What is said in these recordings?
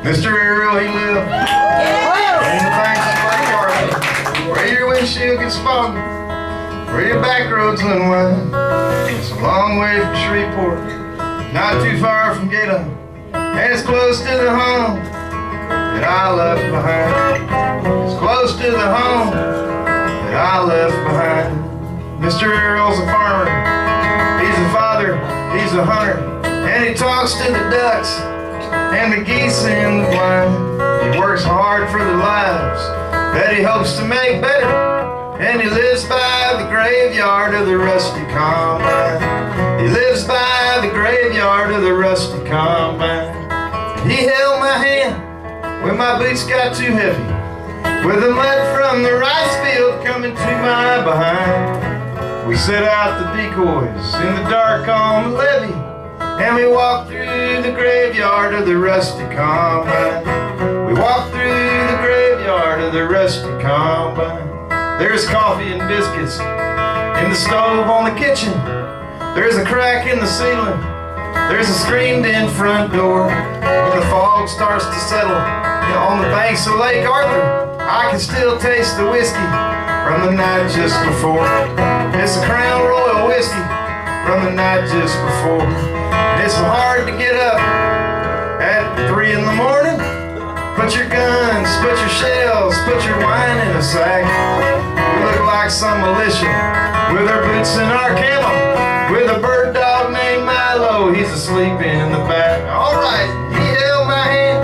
Mr. Errol, he lived in the banks of Lake Carroll, where your windshield gets foggy, where your back roads unwind. It's a long way from Shreveport, not too far from Gato, and it's close to the home that I left behind. It's close to the home that I left behind. Mr. Errol's a farmer, he's a father, he's a hunter, and he talks to the ducks and the geese in the blind. He works hard for the lives that he hopes to make better, and he lives by the graveyard of the rusty combine. He lives by the graveyard of the rusty combine. He held my hand when my boots got too heavy, with the mud from the rice field coming to my behind. We set out the decoys in the dark on the levee, and we walked through the graveyard of the rusty combine. We walked through the graveyard of the rusty combine. There's coffee and biscuits in the stove on the kitchen. There's a crack in the ceiling. There's a screened-in front door. When the fog starts to settle on the banks of Lake Arthur, I can still taste the whiskey from the night just before. It's a Crown Royal whiskey from the night just before. It's hard to get up at 3 in the morning. Put your guns, put your shells, put your wine in a sack. We look like some militia with our boots and our camo, with a bird dog named Milo, he's asleep in the back. Alright, he held my hand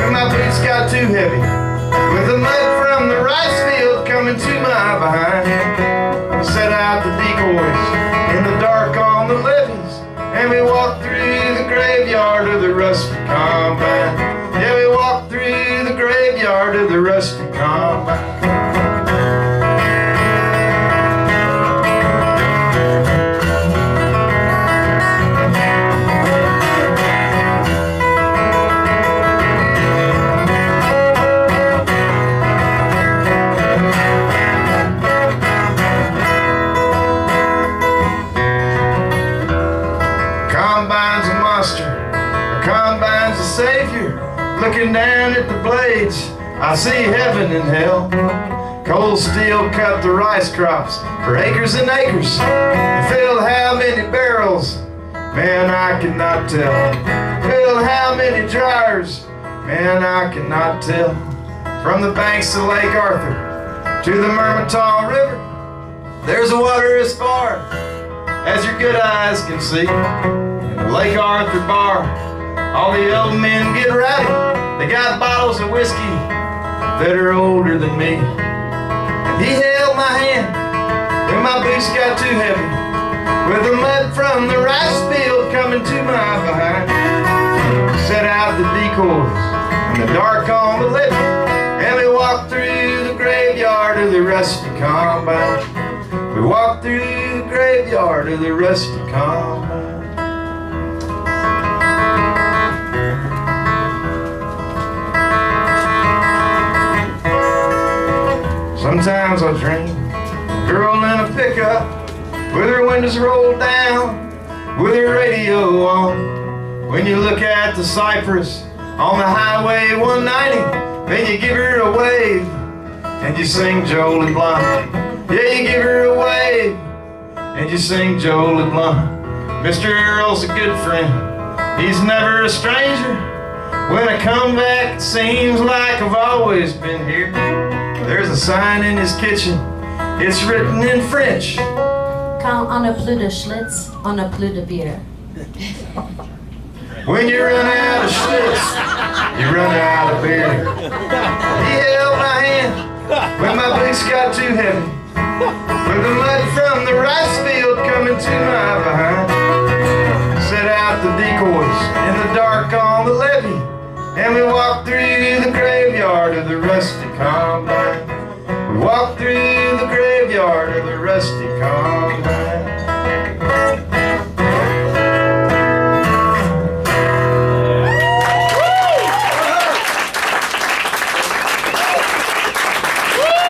when my boots got too heavy, with the mud from the rice field coming to my behind. We set out the decoys in the dark on the levees, and we walked through the graveyard of the rusty combine. Yeah, we walked through the graveyard of the rusty combine. Combine's a monster, a combine's a savior. Looking down at the blades, I see heaven and hell. Cold steel cut the rice crops for acres and acres, and filled how many barrels, man, I cannot tell. Filled how many dryers, man, I cannot tell. From the banks of Lake Arthur to the Mermentau River, there's water as far as your good eyes can see. In the Lake Arthur bar, all the old men get rowdy. They got bottles of whiskey that are older than me. And he held my hand when my boots got too heavy, with the mud from the rice field coming to my behind. Set out the decoys in the dark on the levee, and we walked through the graveyard of the rusty combine. We walked through the graveyard of the rusty combine. Sometimes I dream a girl in a pickup with her windows rolled down, with her radio on. When you look at the cypress on the Highway 190, then you give her a wave and you sing Joel and Blonde. Yeah, you give her a wave and you sing Joel and Blonde. Mr. Errol's a good friend, he's never a stranger. When I come back, it seems like I've always been here. There's a sign in his kitchen, it's written in French. Quand on a plus de Schlitz, on a plus de bière. When you run out of Schlitz, you run out of beer. He held my hand when my boots got too heavy, with the mud from the rice field coming to my behind. Set out the decoys in the dark on the levee, and we walked through the graveyard of the rusty combine. We walked through the graveyard of the rusty combine.